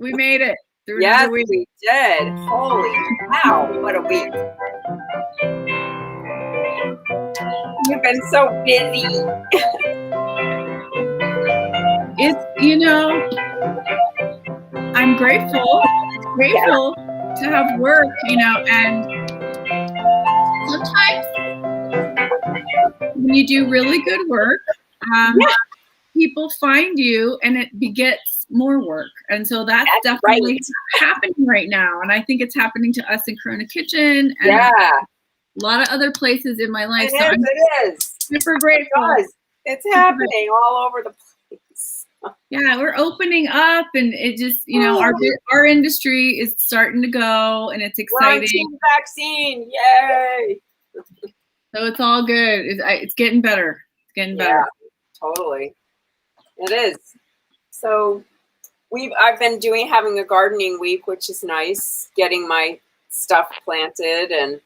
We made it through Yes, another week. we did. Holy cow, what a week. We've been so busy. It's, I'm grateful. It's grateful to have work, and sometimes when you do really good work, people find you and it begets more work. And so that's definitely happening right now. And I think it's happening to us in Corona Kitchen and a lot of other places in my life. It is. Super grateful. It's happening all over the place. Yeah, we're opening up, and it just, our industry is starting to go, and it's exciting. Vaccine, yay! So it's all good. It's getting better. It's getting better. Yeah, totally. It is. So I've been having a gardening week, which is nice. Getting my stuff planted, and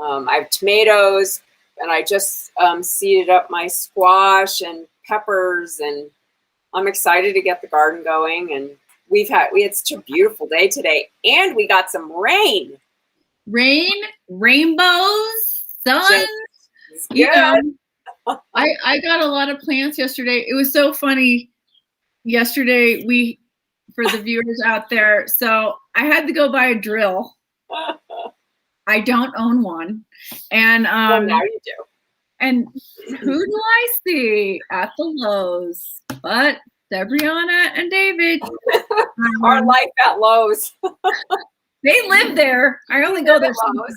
I have tomatoes, and I just seeded up my squash and peppers, and I'm excited to get the garden going. And we had such a beautiful day today, and we got some rain. Rainbows, sun. I got a lot of plants yesterday. It was so funny. Yesterday, for the viewers out there, so I had to go buy a drill. I don't own one, and well, now you do. And who do I see at the Lowe's but Debrianna and David? Our life at Lowe's. They live there. I only go there sometimes.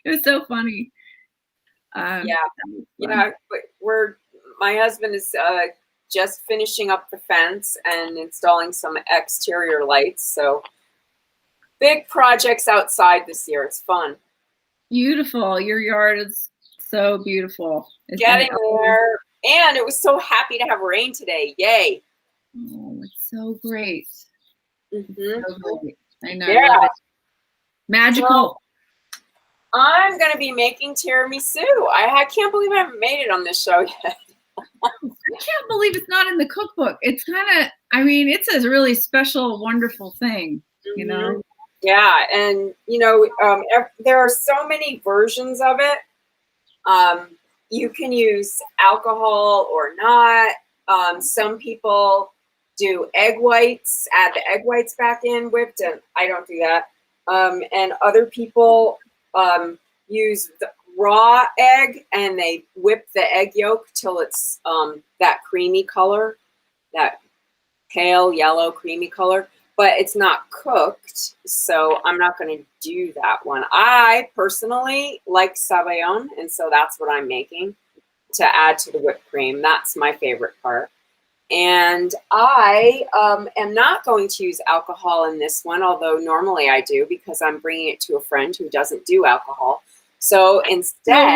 It was so funny. My husband is just finishing up the fence and installing some exterior lights. So big projects outside this year. It's fun. Beautiful. Your yard is so beautiful. Getting there. And it was so happy to have rain today. Yay. Oh, it's so great. Mm-hmm. So great. I know. Yeah. Magical. Well, I'm going to be making tiramisu. I can't believe I haven't made it on this show yet. I can't believe it's not in the cookbook. It's it's a really special, wonderful thing, Yeah, and there are so many versions of it. You can use alcohol or not. Some people do egg whites, add the egg whites back in whipped, and I don't do that. And other people use the raw egg, and they whip the egg yolk till it's that creamy color, that pale yellow creamy color. But it's not cooked, so I'm not going to do that one. I personally like sabayon, and so that's what I'm making to add to the whipped cream. That's my favorite part. And I am not going to use alcohol in this one, although normally I do, because I'm bringing it to a friend who doesn't do alcohol. So instead... So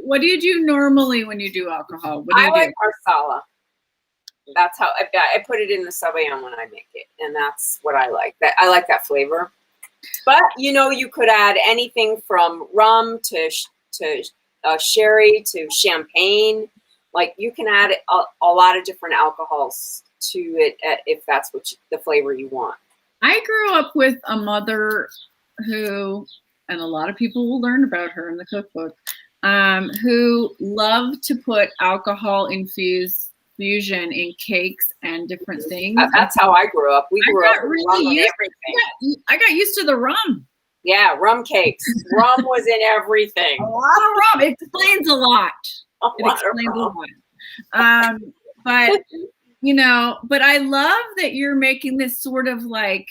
what do you do normally when you do alcohol? What do you do? like marsala. That's how I put it in the sabayon when I make it, and that's what I like. I like that flavor. But you could add anything from rum to sherry to champagne. Like you can add a lot of different alcohols to it if that's the flavor you want. I grew up with a mother who, and a lot of people will learn about her in the cookbook, who loved to put alcohol infused fusion in cakes and different things. That's how I grew up. We grew up with rum and everything. I got used to the rum. Yeah, rum cakes. Rum was in everything. A lot of rum. It explains a lot. But I love that you're making this sort of like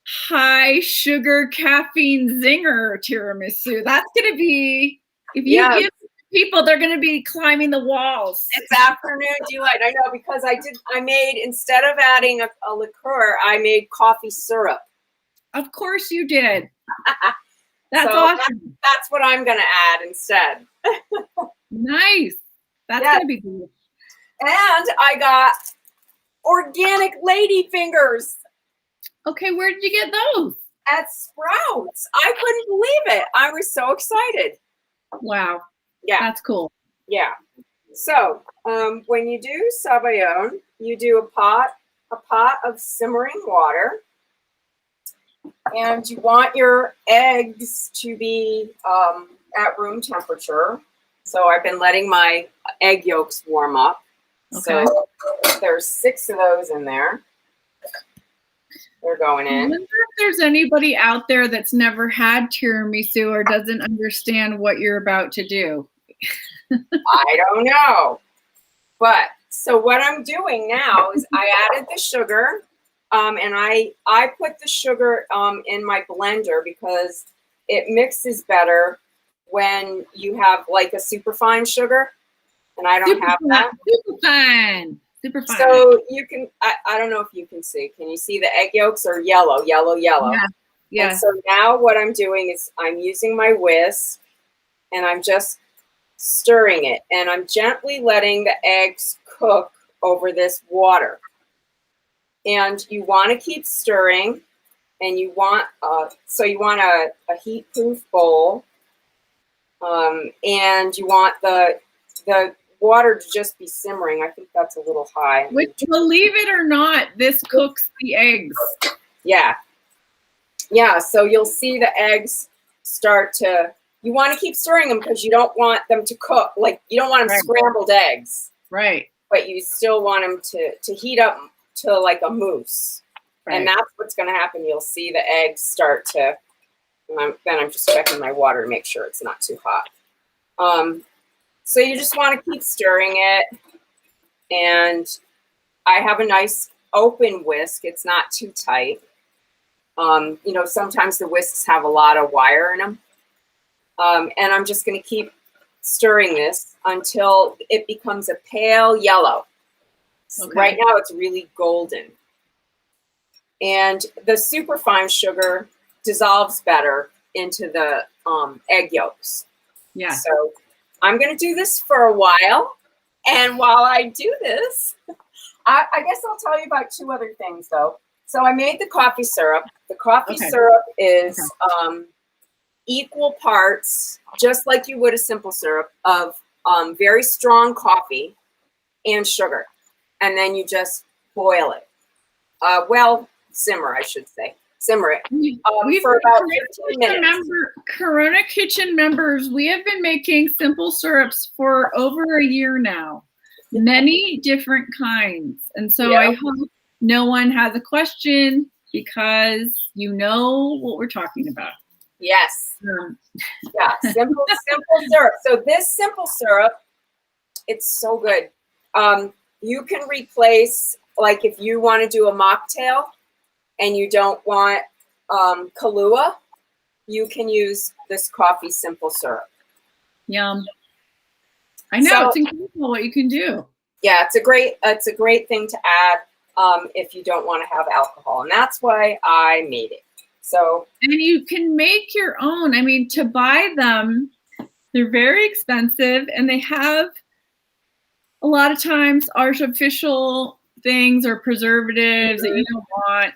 high sugar caffeine zinger tiramisu. That's going to be, if you give people, they're going to be climbing the walls. It's afternoon delight. I know, because I made, instead of adding a liqueur, I made coffee syrup. Of course you did. That's awesome. That's what I'm going to add instead. Nice. That's going to be good. And I got organic ladyfingers. Okay, where did you get those? At Sprouts. I couldn't believe it. I was so excited. Wow. Yeah. That's cool. Yeah. So when you do sabayon, you do a pot of simmering water, and you want your eggs to be at room temperature. So I've been letting my egg yolks warm up. Okay. So there's 6 of those in there. They're going in. I wonder if there's anybody out there that's never had tiramisu or doesn't understand what you're about to do. I don't know. But so what I'm doing now is I added the sugar, and I put the sugar in my blender because it mixes better when you have like a superfine sugar, and I don't have that. Superfine. So you can, I don't know if you can see. Can you see the egg yolks are yellow? Yeah. Yeah. And so now what I'm doing is I'm using my whisk, and I'm just stirring it, and I'm gently letting the eggs cook over this water. And you want to keep stirring, and you want you want a heat-proof bowl, and you want the water to just be simmering. I think that's a little high. Which, believe it or not, this cooks the eggs. Yeah. So you'll see the eggs start to. You want to keep stirring them because you don't want them to cook. Like, you don't want them scrambled eggs. Right. But you still want them to heat up to like a mousse. Right. And that's what's going to happen. You'll see the eggs start to, then I'm just checking my water to make sure it's not too hot. So you just want to keep stirring it. And I have a nice open whisk. It's not too tight. Sometimes the whisks have a lot of wire in them. And I'm just going to keep stirring this until it becomes a pale yellow. Okay. Right now it's really golden. And the superfine sugar dissolves better into the egg yolks. Yeah. So I'm going to do this for a while. And while I do this, I guess I'll tell you about 2 other things, though. So I made the coffee syrup. The coffee syrup is equal parts, just like you would a simple syrup, of very strong coffee and sugar. And then you just boil it. Simmer, I should say. Simmer it for about 15 minutes. Corona Kitchen members, we have been making simple syrups for over a year now. Many different kinds. And so I hope no one has a question because you know what we're talking about. Yes. Simple syrup. So this simple syrup, it's so good. You can replace, like if you want to do a mocktail and you don't want Kahlua, you can use this coffee simple syrup. Yum. I know, it's incredible what you can do. Yeah, it's a great thing to add if you don't want to have alcohol. And that's why I made it. So, and you can make your own. I mean, to buy them, they're very expensive, and they have a lot of times artificial things or preservatives that you don't want.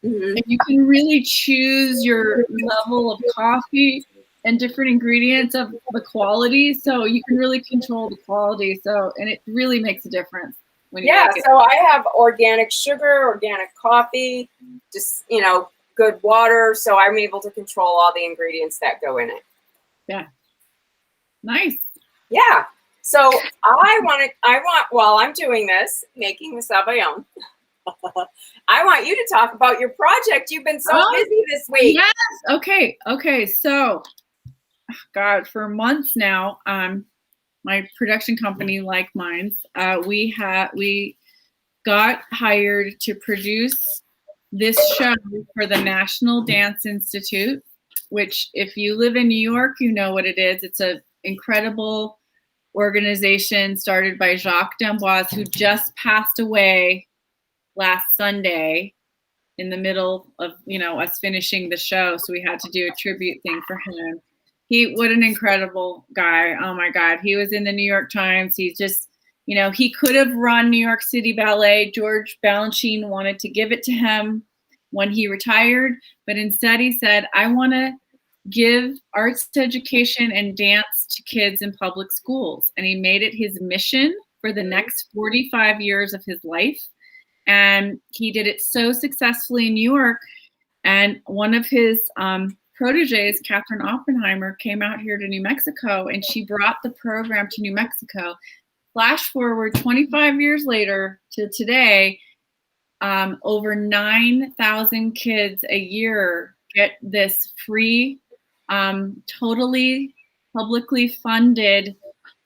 Mm-hmm. And you can really choose your level of coffee and different ingredients of the quality, so you can really control the quality. So, and it really makes a difference when you make it. So I have organic sugar, organic coffee, just good water, so I'm able to control all the ingredients that go in it. Yeah. Nice. Yeah. So I want while I'm doing this, making the sabayon, I want you to talk about your project. You've been so busy this week. Yes. Okay. So, God, for months now, my production company, like mine, we got hired to produce this show for the National Dance Institute, which if you live in New York, you know what it is. It's an incredible organization started by Jacques d'Amboise, who just passed away last Sunday in the middle of, us finishing the show. So we had to do a tribute thing for him. What an incredible guy. Oh my God. He was in the New York Times. He's just, he could have run New York City Ballet. George Balanchine wanted to give it to him when he retired, but instead he said, I want to give arts education and dance to kids in public schools. And he made it his mission for the next 45 years of his life. And he did it so successfully in New York. And one of his proteges, Catherine Oppenheimer, came out here to New Mexico, and she brought the program to New Mexico. Flash forward 25 years later to today, over 9,000 kids a year get this free, totally publicly funded,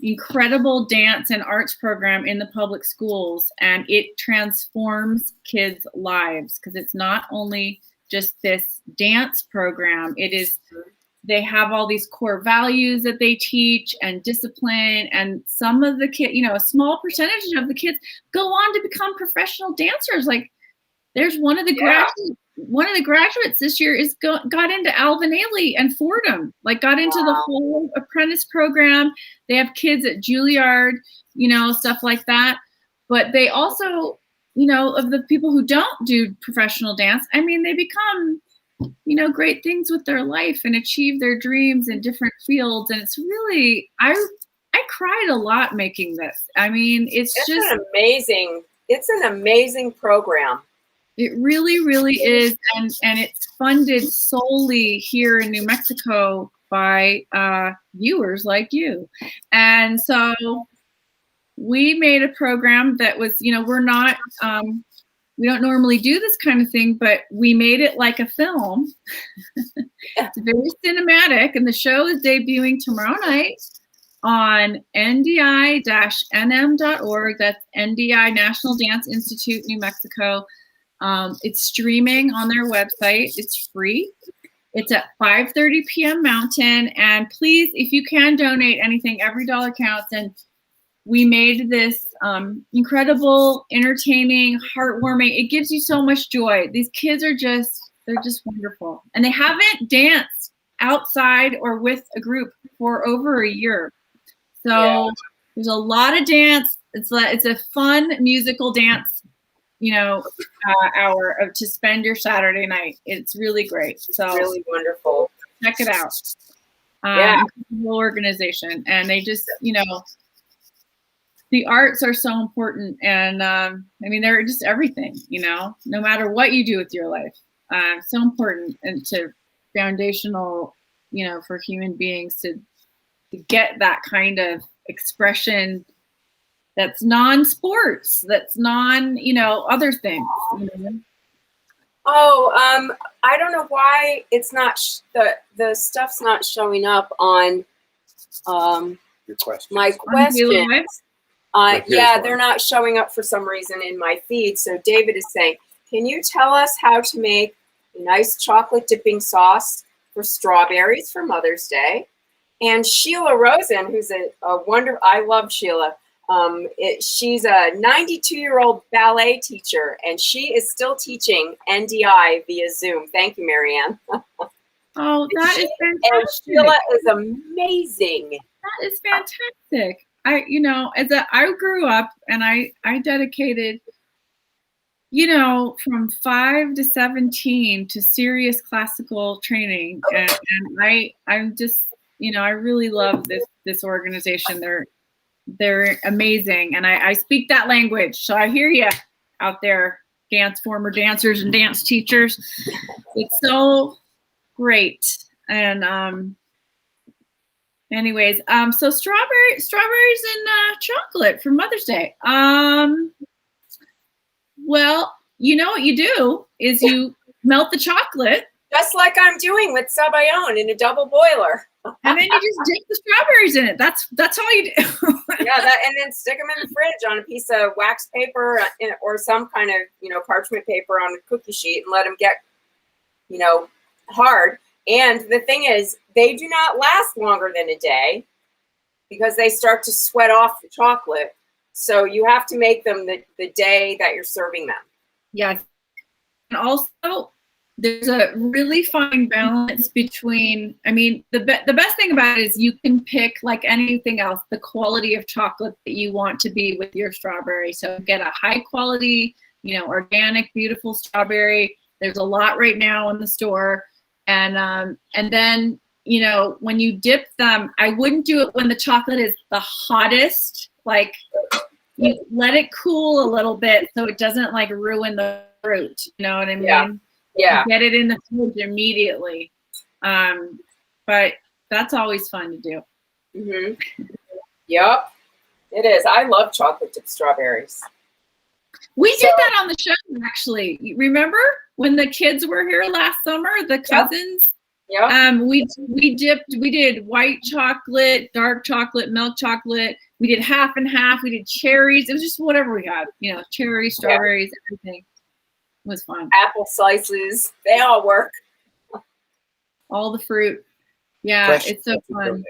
incredible dance and arts program in the public schools. And it transforms kids' lives, because it's not only just this dance program. It is, they have all these core values that they teach and discipline. And some of the kids, a small percentage of the kids go on to become professional dancers. Like, there's one of the graduates this year got into Alvin Ailey and Fordham, got into the whole apprentice program. They have kids at Juilliard, stuff like that. But they also, of the people who don't do professional dance, they become, great things with their life and achieve their dreams in different fields. And it's really, I cried a lot making this. It's an amazing program. It really, really is. And it's funded solely here in New Mexico by viewers like you. And so we made a program that was, we're not, we don't normally do this kind of thing, but we made it like a film. It's very cinematic, and the show is debuting tomorrow night on ndi-nm.org. That's NDI, National Dance Institute, New Mexico. It's streaming on their website. It's free. It's at 5:30 p.m. Mountain. And please, if you can donate anything, every dollar counts. And we made this incredible, entertaining, heartwarming. It gives you so much joy. These kids are they're just wonderful. And they haven't danced outside or with a group for over a year. So there's a lot of dance. It's a fun musical dance, hour to spend your Saturday night. It's really great. So it's really wonderful. Check it out. Incredible organization. And they just, the arts are so important. And they're just everything, no matter what you do with your life. So important and to foundational, for human beings to get that kind of expression that's non-sports, that's other things. I don't know why it's not the stuff's not showing up on your question. My questions. They're not showing up for some reason in my feed. So David is saying, can you tell us how to make a nice chocolate dipping sauce for strawberries for Mother's Day? And Sheila Rosen, who's a wonder, I love Sheila. She's a 92-year-old ballet teacher, and she is still teaching NDI via Zoom. Thank you, Marianne. Oh, that is fantastic. And Sheila is amazing. That is fantastic. I grew up and I dedicated, from 5 to 17 to serious classical training. And I'm just, I really love this organization. They're amazing. And I speak that language. So I hear you out there, former dancers and dance teachers. It's so great. And anyways, so strawberries and chocolate for Mother's Day. Well, what you do is you melt the chocolate. Just like I'm doing with Sabayon in a double boiler. And then you just dip the strawberries in it. That's all you do. And then stick them in the fridge on a piece of wax paper or some kind of, parchment paper on a cookie sheet and let them get, hard. And the thing is, they do not last longer than a day because they start to sweat off the chocolate. So you have to make them the day that you're serving them. Yeah. And also, there's a really fine balance between, the best thing about it is you can pick, like anything else, the quality of chocolate that you want to be with your strawberry. So get a high quality, organic, beautiful strawberry. There's a lot right now in the store. And then when you dip them, I wouldn't do it when the chocolate is the hottest. Like, you let it cool a little bit so it doesn't like ruin the fruit. You know what I mean? Yeah. Get it in the fridge immediately. But that's always fun to do. Mm-hmm. Yep, it is. I love chocolate dipped strawberries. We did that on the show, actually. Remember when the kids were here last summer, the cousins? Yeah. We did white chocolate, dark chocolate, milk chocolate. We did half and half. We did cherries. It was just whatever we had, cherries, strawberries, everything. It was fun. Apple slices, they all work. All the fruit. Yeah, it's so fun.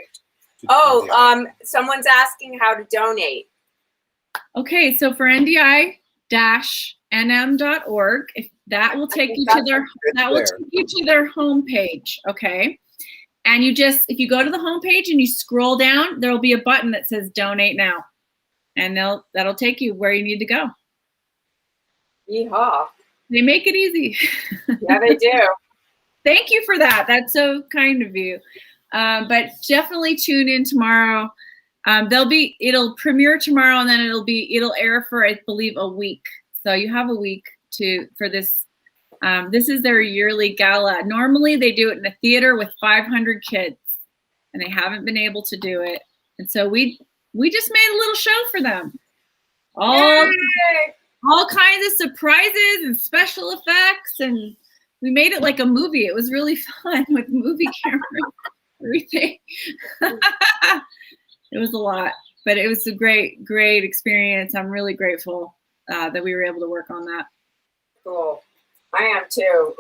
Oh, someone's asking how to donate. Okay, so for NDI-NM.org, that will take you to their homepage, okay? And if you go to the homepage and you scroll down, there will be a button that says donate now. And that'll take you where you need to go. Yeehaw. They make it easy. Yeah, they do. Thank you for that. That's so kind of you. But definitely tune in tomorrow. It'll premiere tomorrow, and then it'll air for, I believe, a week. So you have a week for this. This is their yearly gala. Normally they do it in a theater with 500 kids, and they haven't been able to do it. And so we just made a little show for them. All kinds of surprises and special effects, and we made it like a movie. It was really fun with movie camera, everything. It was a lot, but it was a great experience. I'm really grateful that we were able to work on that. Cool. I am too.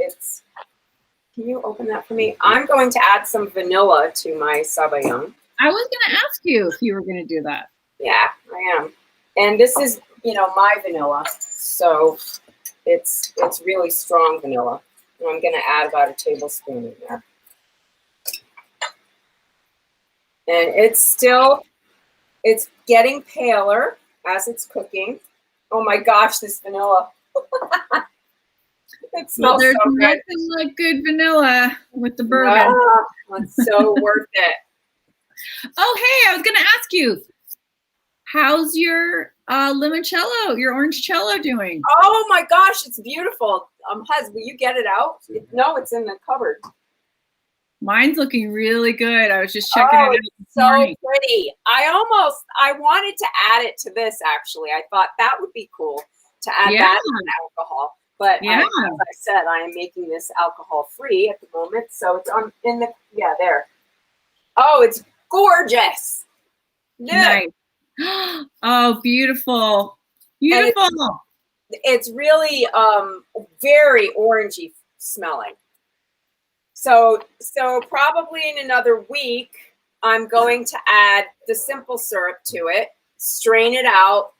Can you open that for me? I'm going to add some vanilla to my sabayang. I was going to ask you if you were going to do that. Yeah, I am. And this is, my vanilla. So it's really strong vanilla. And I'm going to add about a tablespoon in there. And it's getting paler as it's cooking. Oh my gosh, this vanilla. It smells there's so good. Nothing like good vanilla with the bourbon. Ah, it's so worth it. Oh, hey, I was going to ask you, how's your limoncello, your orangecello doing? Oh my gosh, it's beautiful. Huz, will you get it out? No, it's in the cupboard. Mine's looking really good. I was just checking it out. It's so pretty. I wanted to add it to this, actually. I thought that would be cool to add that to alcohol. But as I said, I am making this alcohol free at the moment. So it's there. Oh, it's gorgeous. Nice. Oh, beautiful. Beautiful. It's really very orangey smelling. So probably in another week, I'm going to add the simple syrup to it, strain it out,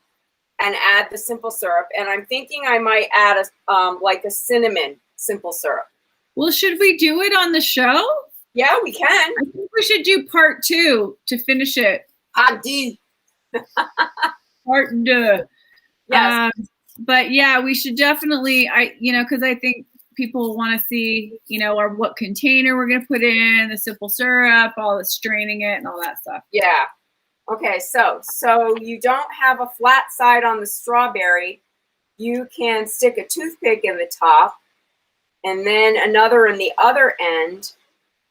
and add the simple syrup. And I'm thinking I might add a cinnamon simple syrup. Well, should we do it on the show? Yeah, we can. I think we should do part 2 to finish it. Part 2. Part 2. Yes. But yeah, we should definitely, because I think people want to see, what container we're going to put in, the simple syrup, all the straining it and all that stuff. Yeah. Okay, so you don't have a flat side on the strawberry. You can stick a toothpick in the top and then another in the other end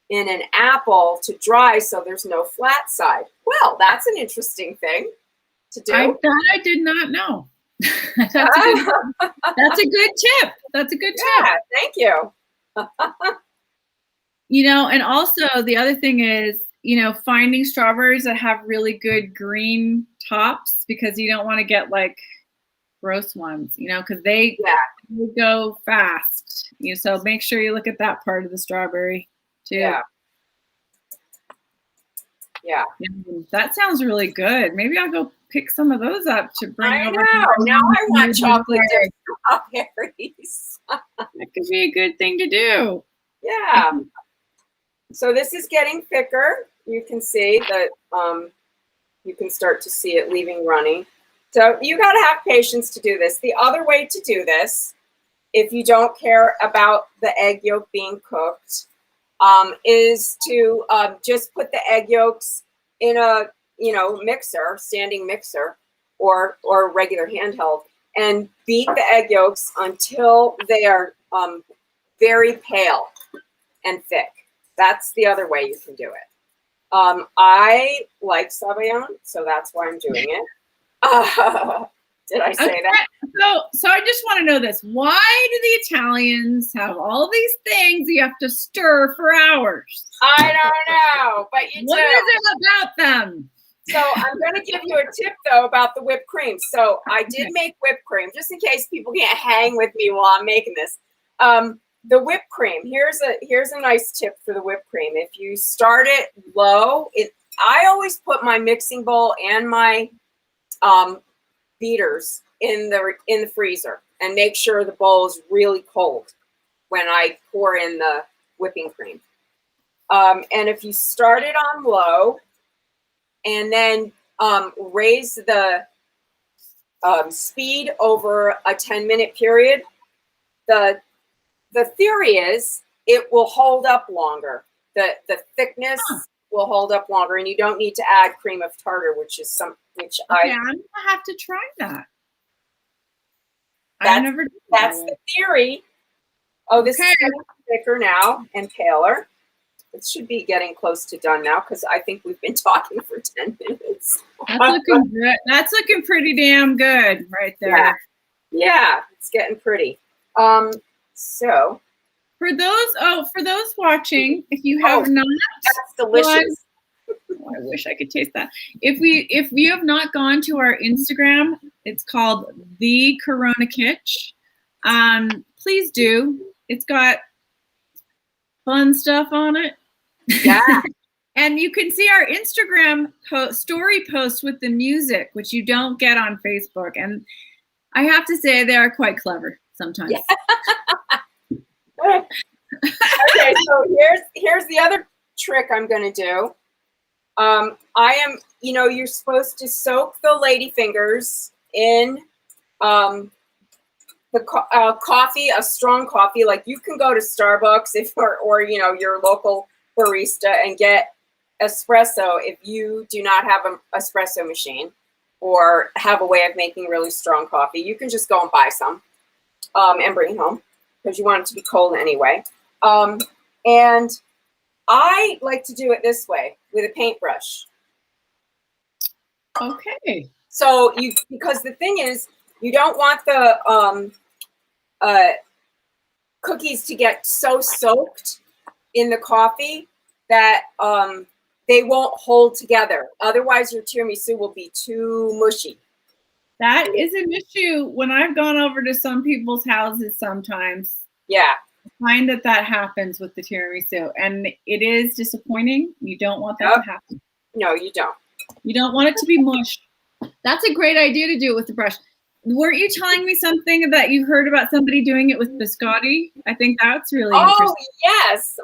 in an apple to dry so there's no flat side. Well, that's an interesting thing to do. I did not know. That's a good tip. That's a good tip. Thank you. And also the other thing is, finding strawberries that have really good green tops, because you don't want to get like gross ones, because they go fast. So make sure you look at that part of the strawberry too. Yeah. That sounds really good. Maybe I'll go pick some of those up to bring over. Now I want chocolate dipped strawberries. That could be a good thing to do. Yeah. So this is getting thicker. You can see that you can start to see it leaving runny. So you got to have patience to do this. The other way to do this, if you don't care about the egg yolk being cooked, is to just put the egg yolks in a mixer, standing mixer, or regular handheld, and beat the egg yolks until they are very pale and thick. That's the other way you can do it. I like Sabayon, so that's why I'm doing it. Did I say that? So I just want to know this. Why do the Italians have all these things you have to stir for hours? I don't know, but you do. What is it about them? So I'm going to give you a tip, though, about the whipped cream. So I did make whipped cream, just in case people can't hang with me while I'm making this. The whipped cream, here's a nice tip for the whipped cream. If you start it low, I always put my mixing bowl and my beaters in the freezer and make sure the bowl is really cold when I pour in the whipping cream. And if you start it on low and then raise the speed over a 10-minute period, the theory is it will hold up longer. The thickness will hold up longer, and you don't need to add cream of tartar, which I'm gonna have to try that. That's the theory. Oh, this is getting thicker now and paler. It should be getting close to done now because I think we've been talking for 10 minutes. That's looking good. That's looking pretty damn good right there. Yeah, it's getting pretty. So for those watching, if you have not, that's delicious. I wish I could taste that. If you have not gone to our Instagram, it's called The Corona Kitch. Please do. It's got fun stuff on it. Yeah. And you can see our Instagram story post with the music, which you don't get on Facebook. And I have to say they are quite clever sometimes. Yeah. Okay, so here's the other trick I'm going to do. You're supposed to soak the ladyfingers in the coffee, a strong coffee. Like you can go to Starbucks or your local barista and get espresso if you do not have an espresso machine or have a way of making really strong coffee. You can just go and buy some and bring it home because you want it to be cold anyway. And I like to do it this way with a paintbrush. Okay. So because the thing is, you don't want the cookies to get so soaked in the coffee that they won't hold together. Otherwise, your tiramisu will be too mushy. That is an issue when I've gone over to some people's houses sometimes. Yeah. I find that happens with the tiramisu, and it is disappointing. You don't want that to happen. No, you don't. You don't want it to be mush. That's a great idea to do it with the brush. Weren't you telling me something that you heard about somebody doing it with biscotti? I think that's really interesting. Oh, yes.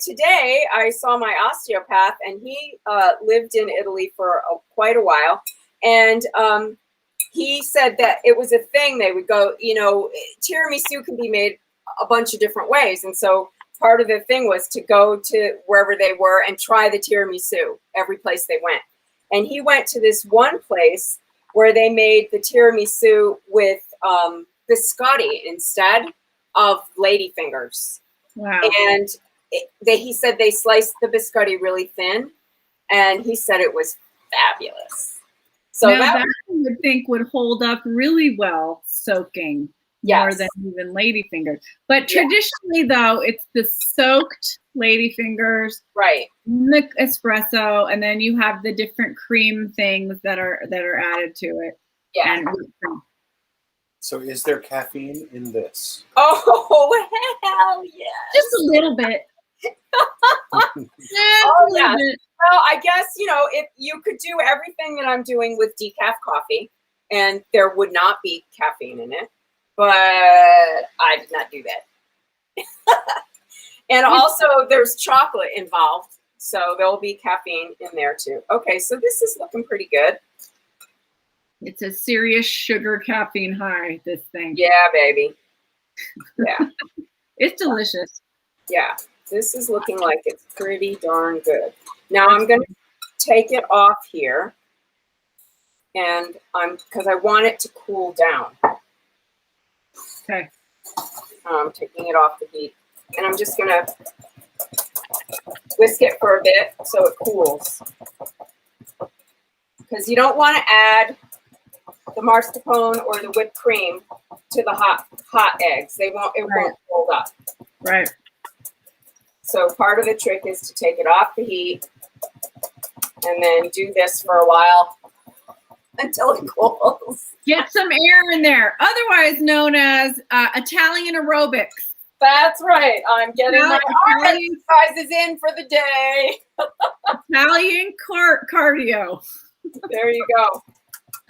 Today I saw my osteopath, and he lived in Italy for quite a while. And he said that it was a thing. They would go, tiramisu can be made a bunch of different ways. And so part of the thing was to go to wherever they were and try the tiramisu every place they went. And he went to this one place where they made the tiramisu with biscotti instead of ladyfingers. Wow. And he said they sliced the biscotti really thin, and he said it was fabulous. So that I would think would hold up really well soaking more than even ladyfingers. But traditionally, though, it's the soaked ladyfingers, right? The espresso, and then you have the different cream things that are added to it. Yeah. And so, is there caffeine in this? Oh, hell yes! Just a little bit. Yeah. Well, I guess if you could do everything that I'm doing with decaf coffee, and there would not be caffeine in it, but I did not do that. And also, there's chocolate involved, so there'll be caffeine in there too. Okay, so this is looking pretty good. It's a serious sugar caffeine high, this thing. Yeah, baby. Yeah. It's delicious. Yeah. this is looking like it's pretty darn good. Now I'm going to take it off here, and because I want it to cool down. Okay. I'm taking it off the heat, and I'm just going to whisk it for a bit so it cools. Because you don't want to add the mascarpone or the whipped cream to the hot eggs. It won't hold up. Right. So part of the trick is to take it off the heat and then do this for a while until it cools. Get some air in there, otherwise known as Italian aerobics. That's right. I'm getting my arm exercises in for the day. Italian cardio. There you go.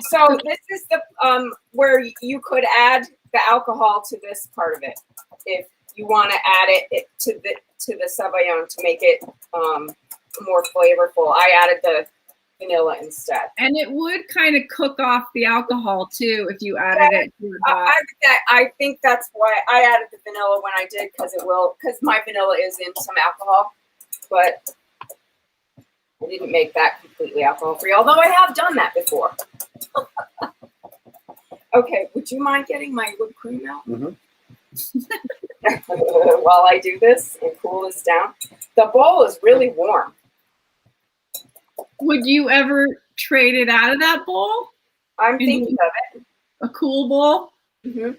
So this is the where you could add the alcohol to this part of it if you want to add it to the sabayon to make it more flavorful. I added the vanilla instead. And it would kind of cook off the alcohol too if you added it to it. I think that's why I added the vanilla when I did, because my vanilla is in some alcohol, but I didn't make that completely alcohol free, although I have done that before. Okay, would you mind getting my whipped cream out? Mm-hmm. While I do this and cool this down. The bowl is really warm. Would you ever trade it out of that bowl? I'm thinking of it. A cool bowl? Mm-hmm.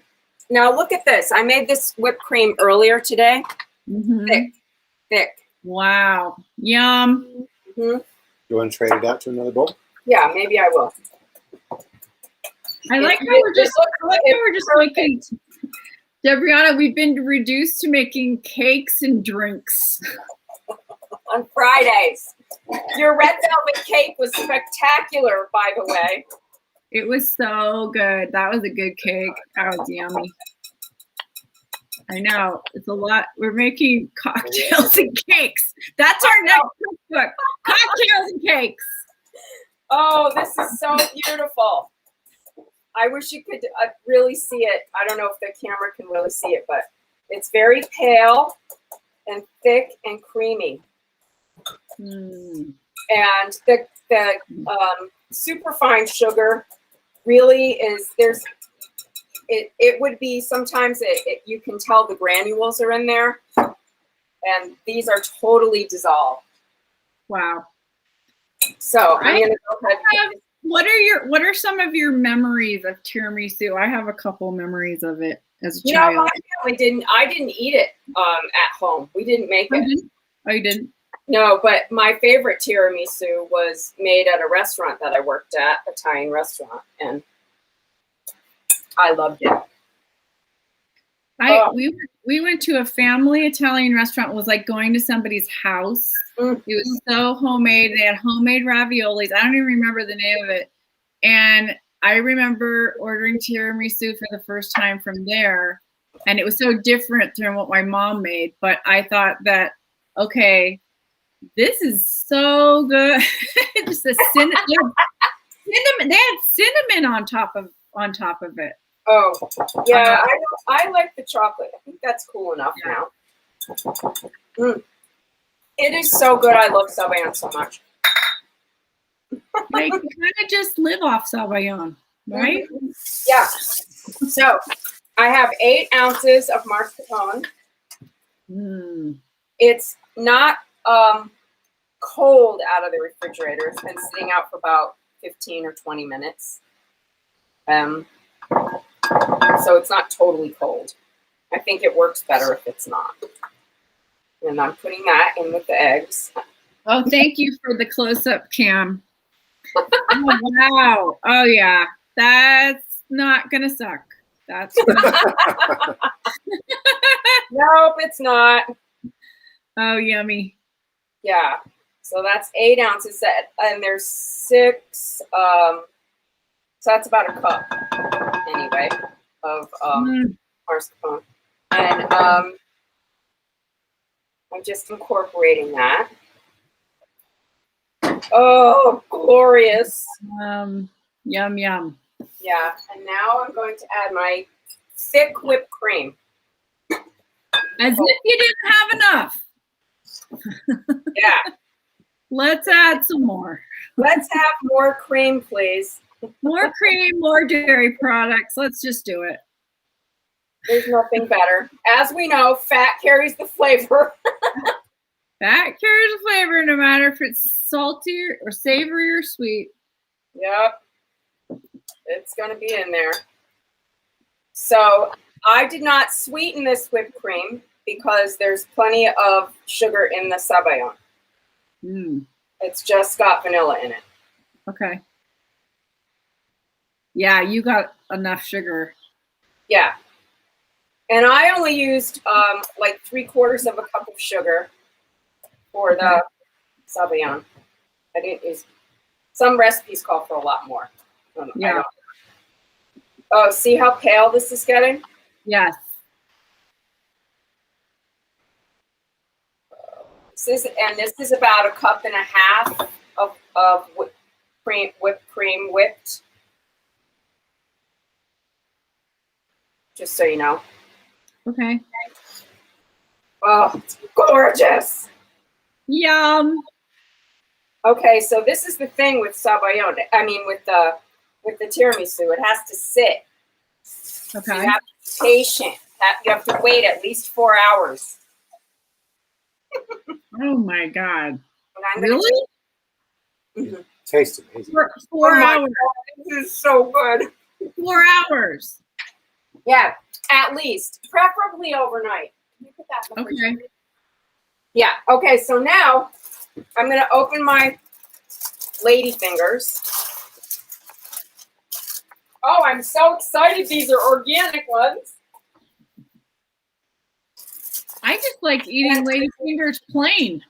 Now look at this. I made this whipped cream earlier today. Mm-hmm. Thick. Wow. Yum. Mm-hmm. You want to trade it out to another bowl? Yeah, maybe I will. I like how we're just making, Debrianna, we've been reduced to making cakes and drinks. On Fridays. Your red velvet cake was spectacular, by the way. It was so good. That was a good cake. That was yummy. I know. It's a lot. We're making cocktails and cakes. That's our next cookbook. Cocktails and cakes. Oh, this is so beautiful. I wish you could really see it. I don't know if the camera can really see it, but it's very pale and thick and creamy. Mm. And the superfine sugar really is, it would be, sometimes you can tell the granules are in there, and these are totally dissolved. Wow. So I'm going to go ahead and what are some of your memories of tiramisu? I have a couple memories of it as a child. My family I didn't eat it at home. We didn't make it. Oh, you didn't? No, but my favorite tiramisu was made at a restaurant that I worked at, Italian restaurant, and I loved it. We went to a family Italian restaurant. It was like going to somebody's house. Mm-hmm. It was so homemade. They had homemade raviolis. I don't even remember the name of it. And I remember ordering tiramisu for the first time from there. And it was so different than what my mom made. But I thought that, okay, this is so good. Just a cinnamon. They had cinnamon on top of it. Oh, yeah, I like the chocolate. I think that's cool enough now. Mm. It is so good. I love sabayon so much. Like, you kind of just live off sabayon, right? Mm-hmm. Yeah. So I have 8 ounces of mascarpone. Mm. It's not cold out of the refrigerator. It's been sitting out for about 15 or 20 minutes. So it's not totally cold. I think it works better if it's not. And I'm putting that in with the eggs. Oh, thank you for the close-up cam. Oh, wow. Oh, yeah. That's not going to suck. That's Nope, it's not. Oh, yummy. Yeah. So that's 8 ounces. And there's 6. So that's about a cup, anyway, of mascarpone. And I'm just incorporating that. Oh, glorious. Yum, yum. Yeah, and now I'm going to add my thick whipped cream. As if you didn't have enough. Yeah. Let's add some more. Let's have more cream, please. More cream, more dairy products. Let's just do it. There's nothing better. As we know, fat carries the flavor. Fat carries the flavor no matter if it's salty or savory or sweet. Yep. It's going to be in there. So I did not sweeten this whipped cream because there's plenty of sugar in the sabayon. It's just got vanilla in it. Okay. Yeah, you got enough sugar. Yeah. And I only used like 3/4 of a cup of sugar for the sabayon. I didn't use, some recipes call for a lot more. Yeah. Oh, see how pale this is getting? Yes. This is about 1.5 cups of whipped cream whipped. Just so you know. Okay. Oh, it's gorgeous. Yum. Okay, so this is the thing with sabayon. I mean, with the tiramisu, it has to sit. Okay. You have to be patient. You have to wait at least 4 hours. Oh my God. Really? Tastes amazing. For 4 hours. God, this is so good. 4 hours. Yeah, at least. Preferably overnight. Can you put that in the fridge? Okay. Yeah, okay, so now I'm going to open my Ladyfingers. Oh, I'm so excited. These are organic ones. I just like eating Ladyfingers plain.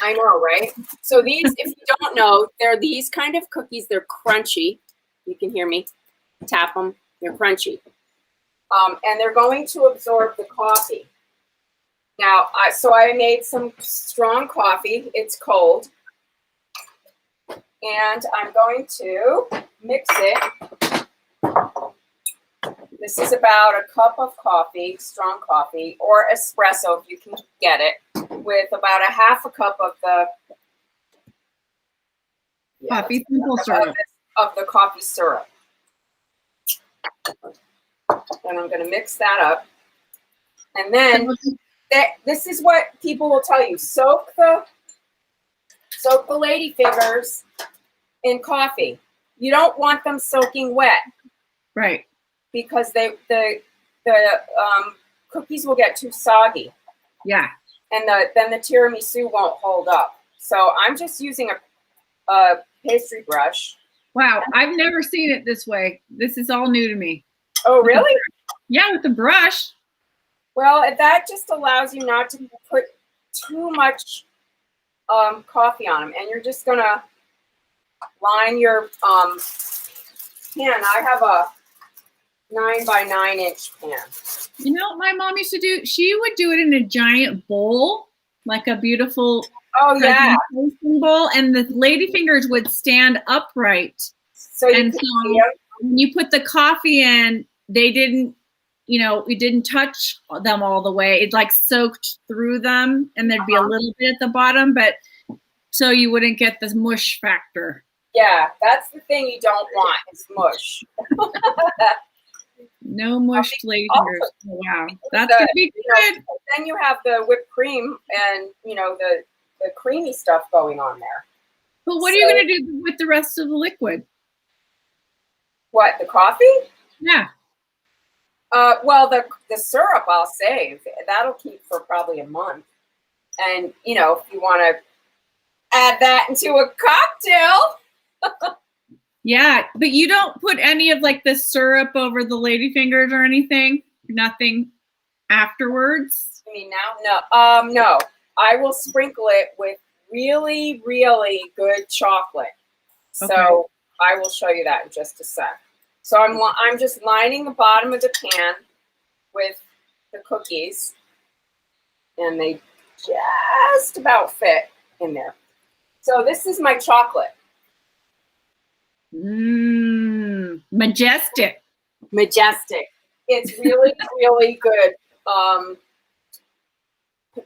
I know, right? So these, if you don't know, they're these kind of cookies. They're crunchy. You can hear me tap them. They're crunchy. And they're going to absorb the coffee. Now, so I made some strong coffee. It's cold. And I'm going to mix it. This is about 1 cup of coffee, strong coffee, or espresso if you can get it, with about 1/2 cup of the Coffee simple syrup. Of the coffee syrup. And I'm going to mix that up. And then this is what people will tell you: soak the Ladyfingers in coffee. You don't want them soaking wet, right? Because the cookies will get too soggy. Yeah. And then the tiramisu won't hold up. So I'm just using a pastry brush. Wow, I've never seen it this way. This is all new to me. Oh, really? Yeah, with the brush. Well, that just allows you not to put too much coffee on them. And you're just going to line your pan. I have a 9 by 9 inch pan. You know what my mom used to do? She would do it in a giant bowl, like a beautiful bowl, and the Ladyfingers would stand upright. So when you put the coffee in, they didn't, it didn't touch them all the way. It like soaked through them, and there'd be a little bit at the bottom, but so you wouldn't get the mush factor. Yeah, that's the thing you don't want is mush. No mushed Ladyfingers. Oh, wow, that's gonna be good. Then you have the whipped cream and the creamy stuff going on there. But what are you gonna do with the rest of the liquid? What, the coffee? Yeah. Well, the syrup I'll save. That'll keep for probably a month. And if you want to add that into a cocktail. Yeah, but you don't put any of like the syrup over the Ladyfingers or anything? Nothing afterwards? I mean, now? No. No. I will sprinkle it with really, really good chocolate. Okay. So I will show you that in just a sec. So I'm just lining the bottom of the pan with the cookies. And they just about fit in there. So this is my chocolate. Majestic. Majestic. It's really, really good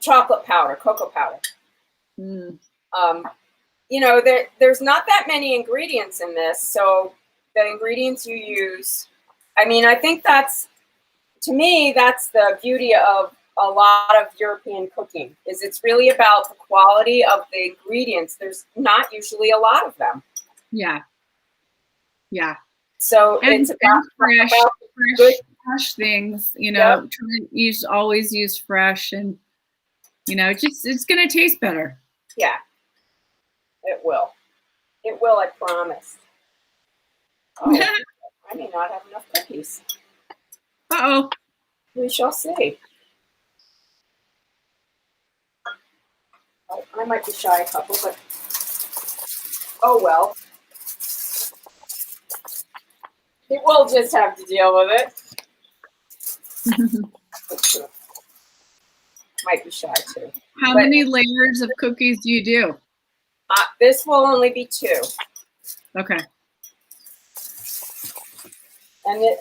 chocolate powder, cocoa powder. Mm. You know, there's not that many ingredients in this. So the ingredients you use, I mean, I think to me, that's the beauty of a lot of European cooking, is it's really about the quality of the ingredients. There's not usually a lot of them. Yeah. Yeah. So And it's about fresh things, you Yep. know, always use fresh, and, you know, it's going to taste better. Yeah, it will. It will, I promise. Oh, I may not have enough cookies. Uh-oh. We shall see. I might be shy a couple, but oh well. We'll just have to deal with it. Might be shy too. How many layers of cookies do you do? This will only be 2. Okay. And it,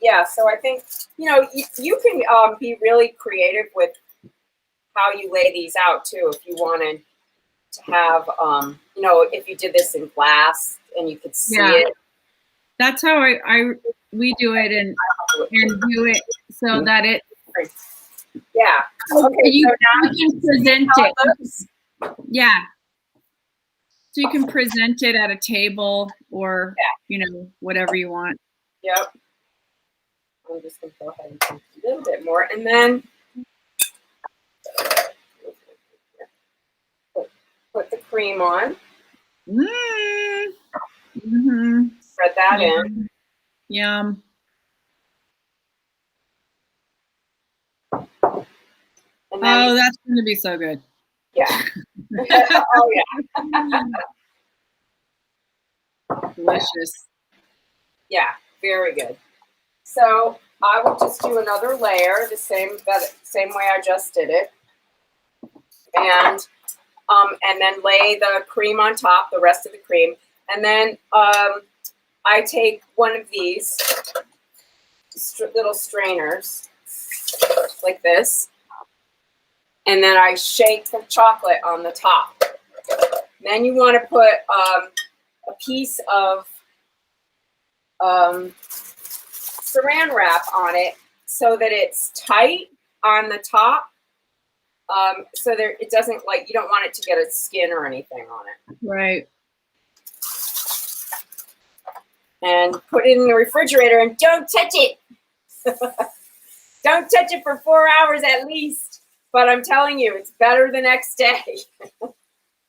yeah, so I think, you know, you can be really creative with how you lay these out too. If you wanted to have, you know, if you did this in glass and you could see it. That's how we do it, and do it so that it. Yeah. Okay. You, so now you can present it. Yeah. So you can present it at a table, or you know, whatever you want. Yep. I'm just gonna go ahead and put a little bit more, and then put the cream on. Mm-hmm. Spread that in. Yum. And then, that's going to be so good. Yeah. Oh yeah. Delicious. Yeah, very good. So I will just do another layer, the same way I just did it, and then lay the cream on top, the rest of the cream, and then I take one of these little strainers like this, and then I shake the chocolate on the top. Then you want to put a piece of saran wrap on it so that it's tight on the top, so there it doesn't, like, you don't want it to get a skin or anything on it. Right. And put it in the refrigerator and don't touch it. Don't touch it for 4 hours at least. But I'm telling you, it's better the next day.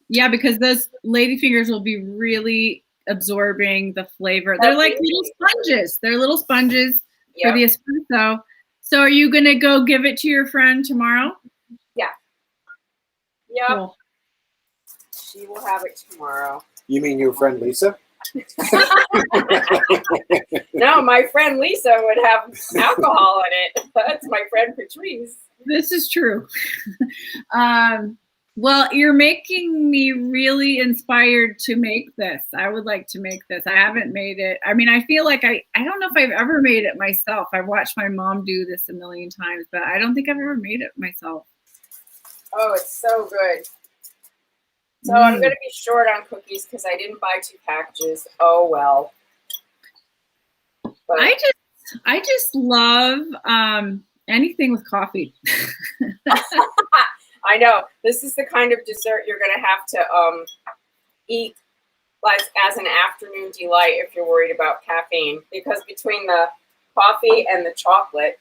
Yeah, because those ladyfingers will be really absorbing the flavor. They're like little sponges. They're little sponges for the espresso. So are you going to go give it to your friend tomorrow? Yeah. Yep. Cool. She will have it tomorrow. You mean your friend Lisa? No, my friend Lisa would have alcohol in it. That's my friend Patrice. This is true. Well, you're making me really inspired to make this. I would like to make this. I haven't made it. I mean, I feel like I don't know if I've ever made it myself. I've watched my mom do this a million times, but I don't think I've ever made it myself. Oh, it's so good. So I'm going to be short on cookies because I didn't buy 2 packages. Oh, well. But I just love anything with coffee. I know. This is the kind of dessert you're going to have to eat as an afternoon delight if you're worried about caffeine, because between the coffee and the chocolate,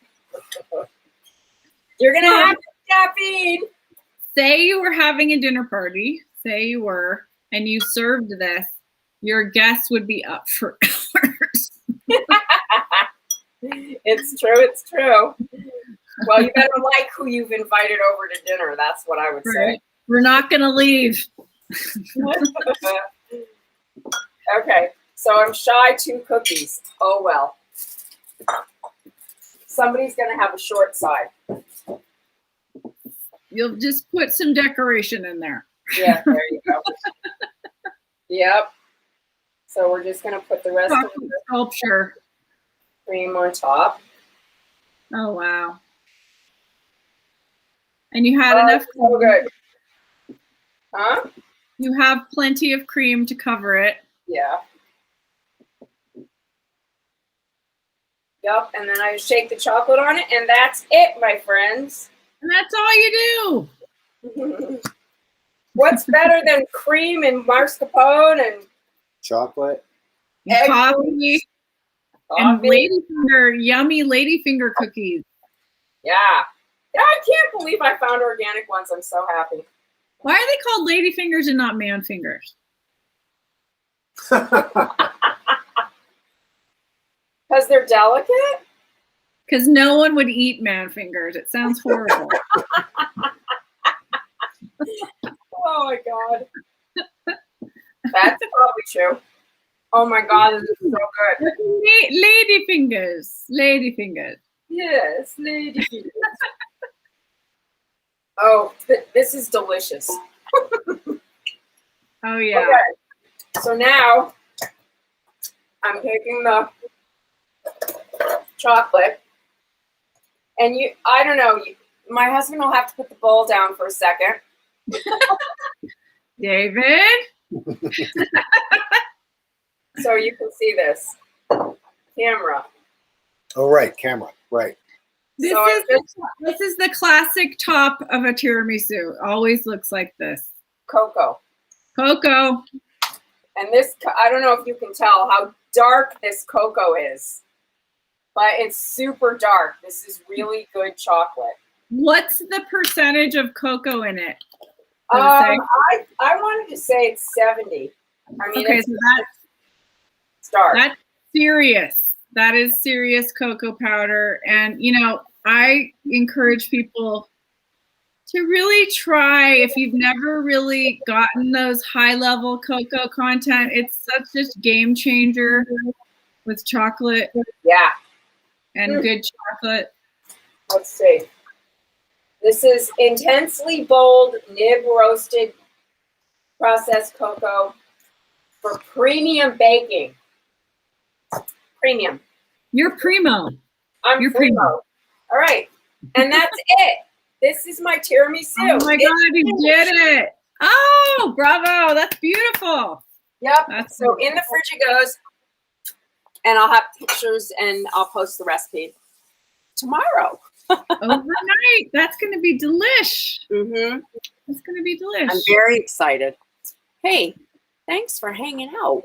you're going to have caffeine. Say you were having a dinner party. Say you were, and you served this, your guests would be up for hours. It's true. It's true. Well, you better like who you've invited over to dinner. That's what I would say. We're not going to leave. Okay. So I'm shy 2 cookies. Oh, well. Somebody's going to have a short side. You'll just put some decoration in there. Yeah, there you go. Yep. So we're just going to put the rest of the sculpture cream on top. Oh, wow. And you had enough. So good. Huh? You have plenty of cream to cover it. Yeah. Yep, and then I shake the chocolate on it, and that's it, my friends. And that's all you do. What's better than cream and mascarpone and Chocolate. And coffee. And yummy ladyfinger cookies. Yeah. Yeah, I can't believe I found organic ones. I'm so happy. Why are they called ladyfingers and not man fingers? Because they're delicate? Because no one would eat man fingers. It sounds horrible. Oh my God. That's probably true. Oh my God, this is so good. Ladyfingers. Ladyfingers. Yes, ladyfingers. Oh, this is delicious. Oh yeah. Okay. So now I'm taking the chocolate, and I don't know, my husband will have to put the bowl down for a second. David? So you can see this. Camera. Oh, right, camera, right. This is the classic top of a tiramisu. Always looks like this. Cocoa. Cocoa. And this, I don't know if you can tell how dark this cocoa is, but it's super dark. This is really good chocolate. What's the percentage of cocoa in it? I wanted to say it's 70. I mean, okay, so it's dark. That's serious. That is serious cocoa powder. And, you know, I encourage people to really try, if you've never really gotten those high-level cocoa content, it's such a game changer with chocolate. Yeah. And good chocolate. Let's see. This is intensely bold, nib roasted processed cocoa for premium baking. Premium. You're primo. You're primo. All right. And that's it. This is my tiramisu. Oh my God, you did it. Oh, bravo. That's beautiful. Yep. So in the fridge it goes. And I'll have pictures and I'll post the recipe tomorrow. Overnight. That's going to be delish. Mm-hmm. It's going to be delish. I'm very excited. Hey, thanks for hanging out.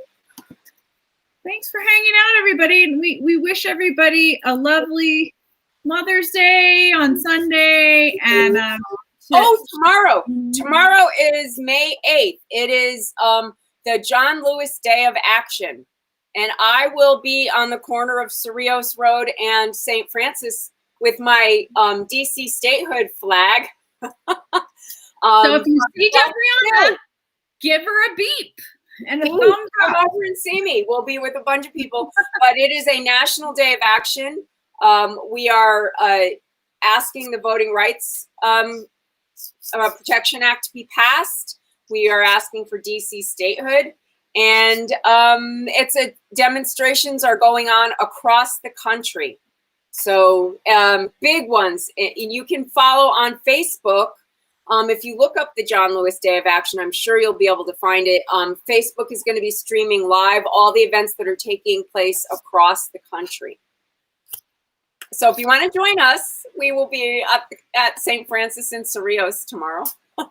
Thanks for hanging out, everybody. And we wish everybody a lovely Mother's Day on Sunday. And tomorrow. Tomorrow is May 8th. It is the John Lewis Day of Action. And I will be on the corner of Cerritos Road and St. Francis with my DC statehood flag. So if you see Debrianna, give her a beep and a thumbs up. Come over and see me. We'll be with a bunch of people. But it is a National Day of Action. We are asking the Voting Rights Protection Act to be passed. We are asking for DC statehood. And demonstrations are going on across the country. So big ones. You can follow on Facebook. If you look up the John Lewis Day of Action, I'm sure you'll be able to find it. Facebook is going to be streaming live all the events that are taking place across the country. So if you want to join us, we will be at St. Francis in Cerritos tomorrow.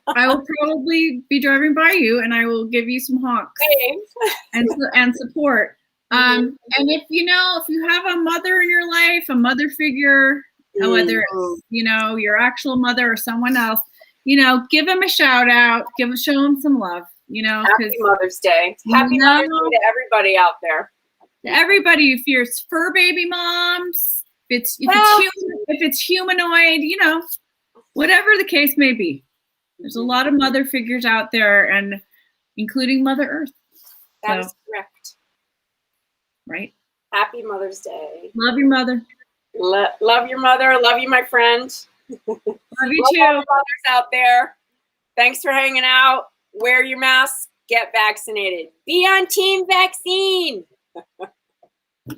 I will probably be driving by you, and I will give you some honks and support. And if you have a mother in your life, a mother figure, whether it's your actual mother or someone else, give them a shout out, show them some love. Happy Mother's Day. Happy Mother's Day to everybody out there. To everybody, if you're fur baby moms, if it's humanoid, whatever the case may be. There's a lot of mother figures out there, and including Mother Earth. That is correct. Right. Happy Mother's Day. Love your mother. Love your mother. Love you, my friend. Love you too. All the mothers out there. Thanks for hanging out. Wear your mask. Get vaccinated. Be on team vaccine.